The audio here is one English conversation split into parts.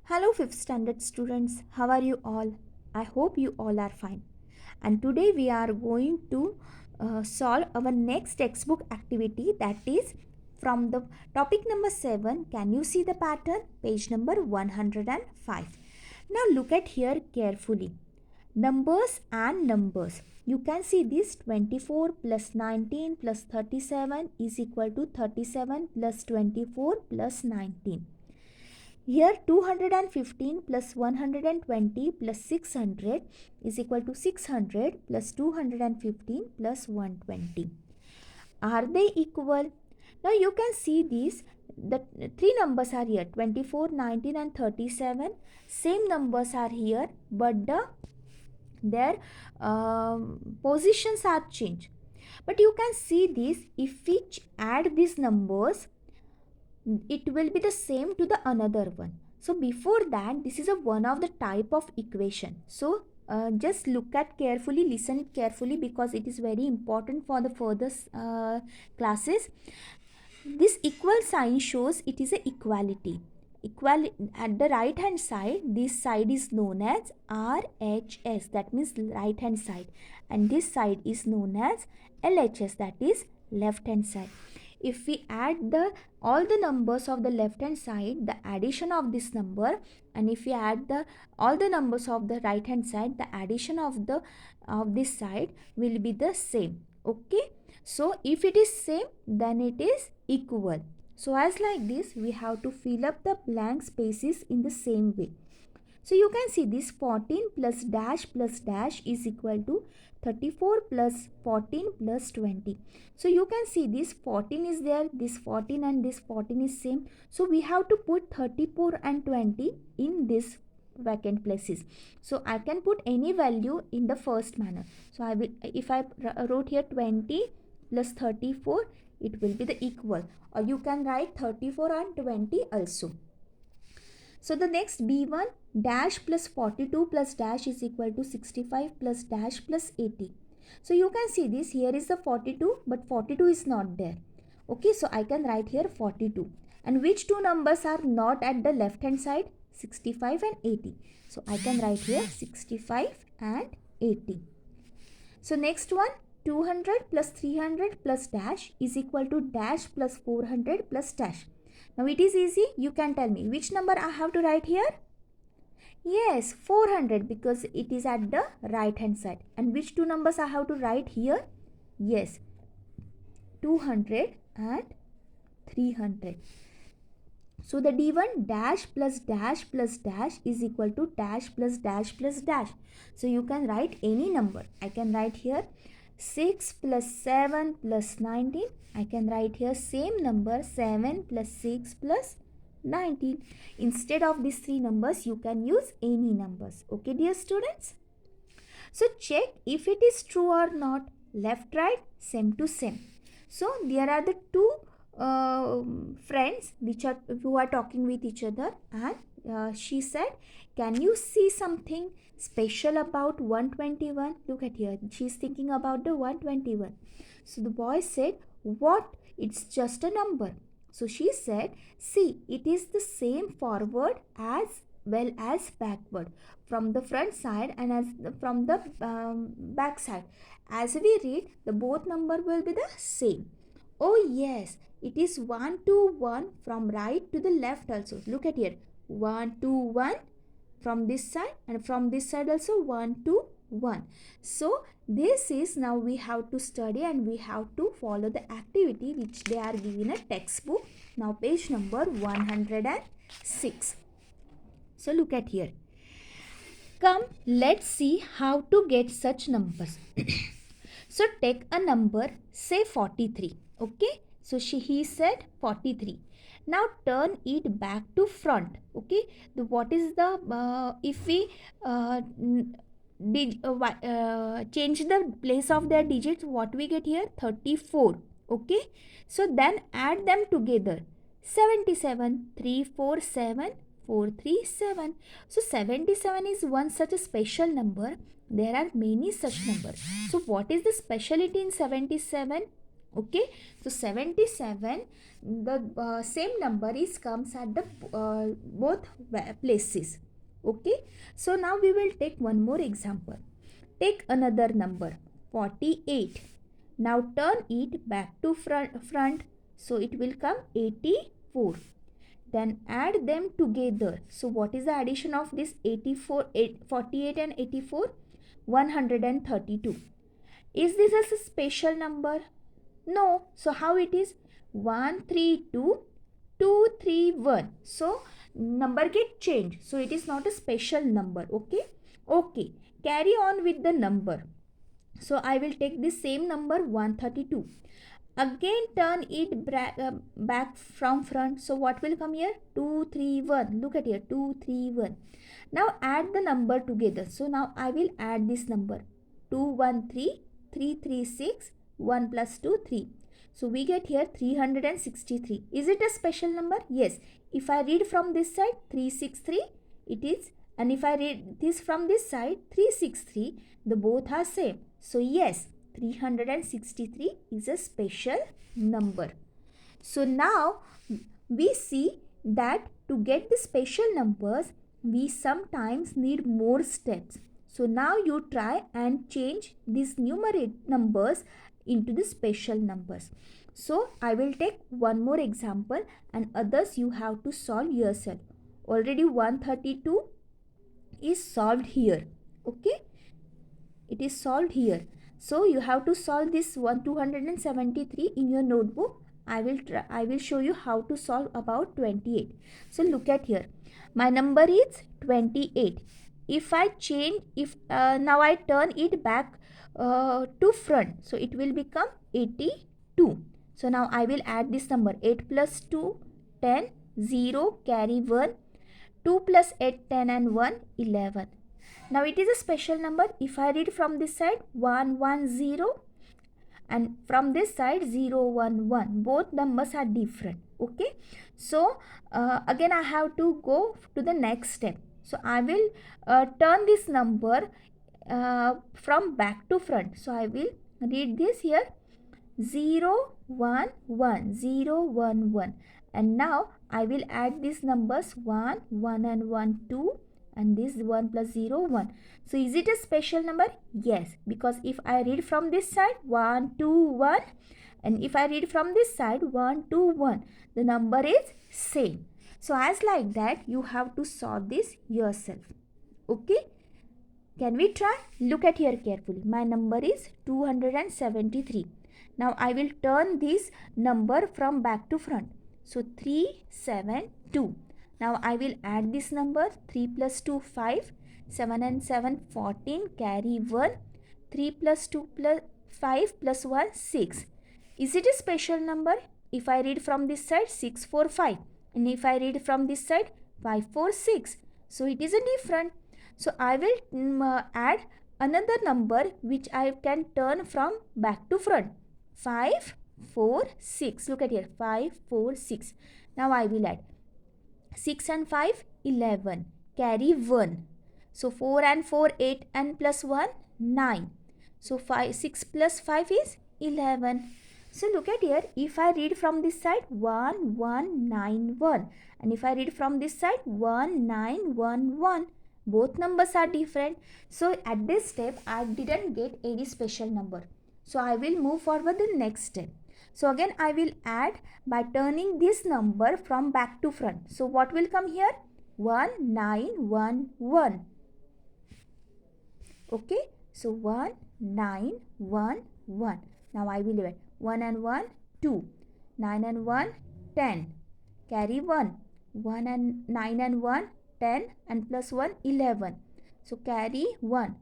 Hello, 5th standard students. How are you all? I hope you all are fine. And today we are going to solve our next textbook activity, that is from the topic number 7. Can you see the pattern? Page number 105. Now look at here carefully. Numbers and numbers. You can see this 24 plus 19 plus 37 is equal to 37 plus 24 plus 19. Here 215 plus 120 plus 600 is equal to 600 plus 215 plus 120. Are they equal? Now you can see these. The three numbers are here, 24, 19 and 37. Same numbers are here, but their positions are changed. But you can see this, if we add these numbers, it will be the same to the another one. So before that, this is a one of the type of equation. So just look at carefully, listen it carefully, because it is very important for the further classes. This equal sign shows it is a equality. At the right hand side, this side is known as RHS, that means right hand side, and this side is known as LHS, that is left hand side. If we add all the numbers of the left hand side, the addition of this number, and if we add all the numbers of the right hand side, the addition of this side will be the same. Okay, so if it is same, then it is equal. So as like this, we have to fill up the blank spaces in the same way. So you can see this 14 plus dash is equal to 34 plus 14 plus 20. So you can see this 14 is there, this 14 and this 14 is same. So we have to put 34 and 20 in this vacant places. So I can put any value in the first manner. So I will, if I wrote here 20 plus 34, it will be the equal, or you can write 34 and 20 also. So the next B1, dash plus 42 plus dash is equal to 65 plus dash plus 80. So you can see this, here is the 42, but 42 is not there. Okay, so I can write here 42. And which two numbers are not at the left hand side? 65 and 80. So I can write here 65 and 80. So next one, 200 plus 300 plus dash is equal to dash plus 400 plus dash. Now it is easy. You can tell me which number I have to write here? Yes, 400, because it is at the right hand side. And which two numbers I have to write here? Yes, 200 and 300. So the D1, dash plus dash plus dash is equal to dash plus dash plus dash. So you can write any number. I can write here 6 plus 7 plus 19. I can write here same number, 7 plus 6 plus 19. Instead of these three numbers, you can use any numbers. Okay, dear students? So check if it is true or not. Left, right, same to same. So there are the two friends who are talking with each other, and she said, can you see something special about 121? Look at here, she's thinking about the 121. So the boy said, what? It's just a number. So she said, see, it is the same forward as well as backward, from the front side and from the back side. As we read, the both number will be the same. Oh yes, it is 1 to 1 from right to the left also. Look at here, 1 to 1 from this side, and from this side also 1 to 1. So this is, now we have to study and we have to follow the activity which they are given a textbook. Now page number 106. So look at here. Come, let's see how to get such numbers. So take a number, say 43. Okay, so he said 43. Now turn it back to front. Okay, what is the if we change the place of their digits, what we get here? 34. Okay, so then add them together. 77, 347, 437. So 77 is one such a special number. There are many such numbers. So what is the speciality in 77? Okay, so 77, the same number is comes at the both places. Okay, so now we will take one more example. Take another number 48. Now turn it back to front, so it will come 84. Then add them together. So what is the addition of this 48 and 84? 132. Is this a special number? No. So how it is? 132 231. So number get changed, so it is not a special number. Okay, okay, carry on with the number. So I will take the same number 132. Again turn it back from front. So what will come here? 231. Look at here, 231. Now add the number together. So now I will add this number 213 336. 1 plus 2 3. So we get here 363. Is it a special number? Yes. If I read from this side 363, it is, and if I read this from this side 363, the both are same. So yes, 363 is a special number. So now we see that to get the special numbers, we sometimes need more steps. So now you try and change these numerator numbers into the special numbers. So I will take one more example, and others you have to solve yourself. Already 132 is solved here. Okay, it is solved here. So you have to solve this 273 in your notebook. I will show you how to solve about 28. So look at here, my number is 28. If I change, now I turn it back to front, so it will become 82. So now I will add this number 8 plus 2 10, 0, carry 1, 2 plus 8 10 and 1 11. Now it is a special number. If I read from this side 1 1 0 and from this side 0 1 1, both numbers are different. Okay, so again I have to go to the next step. So I will turn this number from back to front. So I will read this here 0 1 1 0 1 1, and now I will add these numbers 1 1 and 1 2, and this 1 plus 0 1. So is it a special number? Yes, because if I read from this side 1 2 1, and if I read from this side 1 2 1, the number is same. So as like that you have to solve this yourself. Okay, can we try? Look at here carefully. My number is 273. Now I will turn this number from back to front. So 372. Now I will add this number 3 plus 2 5, 7 and 7 14, carry 1, 3 plus 2 plus 5 plus 1 6. Is it a special number? If I read from this side 6 4 5, and if I read from this side 5 4 6, so it is a different. So I will add another number which I can turn from back to front. 5 4 6. Look at here, 5 4 6. Now I will add 6 and 5 11, carry 1. So 4 and 4 8 and plus 1 9. So 6 plus 5 is 11. So look at here, if I read from this side 1 1 9 1, and if I read from this side 1 9 1 1, both numbers are different. So at this step I didn't get any special number. So I will move forward the next step. So again I will add by turning this number from back to front. So what will come here? 1 9 1 1. Okay, so 1 9 1 1. Now I will add 1 and 1 2, 9 and 1 10, carry 1, 1 and 9 and 1 10, and plus 1 11. So carry 1,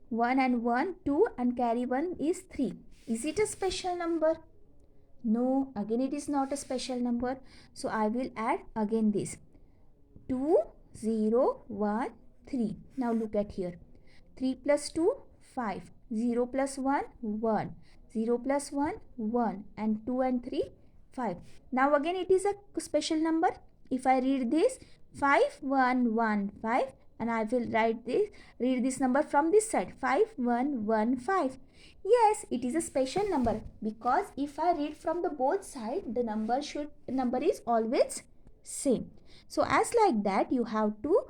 1 and 1 2, and carry 1 is 3. Is it a special number? No, again it is not a special number. So I will add again this 2 0 1 3. Now look at here, 3 plus 2 5, 0 plus 1 1, 0 plus 1 1, and 2 and 3 5. Now again it is a special number. If I read this 5 1 1 5, and I will read this number from this side. 5115. Yes, it is a special number, because if I read from the both side, the number is always same. So as like that, you have to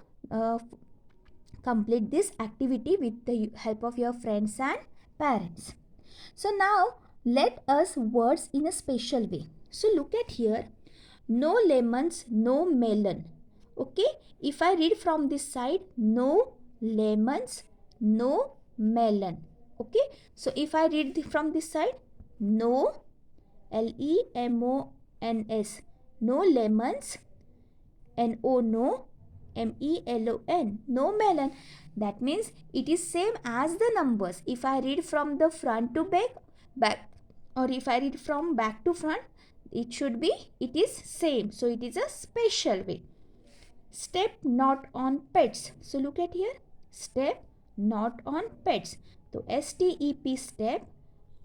complete this activity with the help of your friends and parents. So now let us words in a special way. So look at here. No lemons, no melon. Okay, if I read from this side, no lemons, no melon. Okay, so if I read from this side, no, lemons, no lemons, no, no, melon, no melon. That means it is same as the numbers. If I read from the front to back, or if I read from back to front, it is same. So it is a special way. Step not on pets. So look at here. Step not on pets. So STEP step,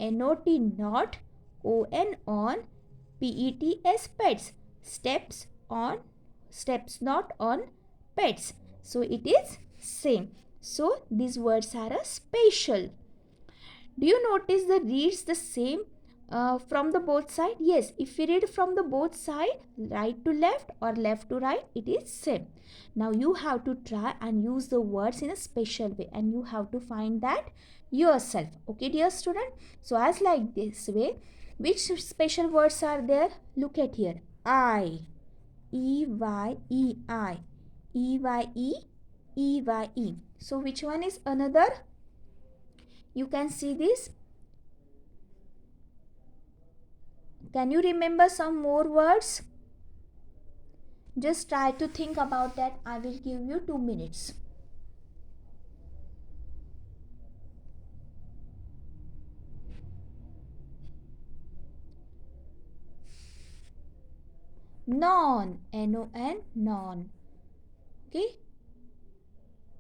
NOT not, ON on, PETS pets. Steps not on pets. So it is same. So these words are a special. Do you notice the reads the same from the both side? Yes, if we read from the both side, right to left or left to right, it is same. Now you have to try and use the words in a special way, and you have to find that yourself. Okay, dear student? So as like this way, which special words are there? Look at here. I, E-Y-E-I, E-Y-E, E-Y-E. So which one is another? You can see this. Can you remember some more words? Just try to think about that. I will give you 2 minutes. Non, N-O-N, non. Okay?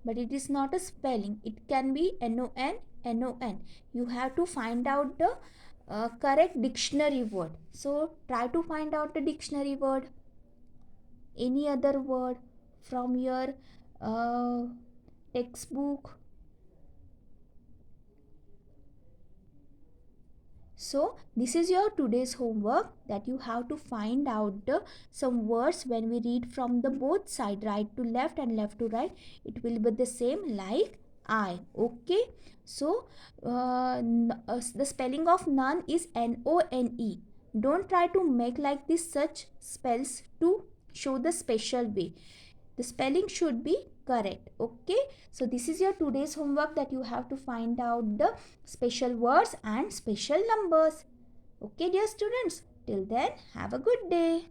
But it is not a spelling. It can be N-O-N, N-O-N. You have to find out the correct dictionary word. So try to find out the dictionary word. Any other word from your textbook. So this is your today's homework, that you have to find out some words when we read from the both side, right to left and left to right. It will be the same like I. Okay. So the spelling of none is N-O-N-E. Don't try to make like this such spells to show the special way. The spelling should be correct. Okay, so this is your today's homework, that you have to find out the special words and special numbers. Okay, dear students, till then, have a good day.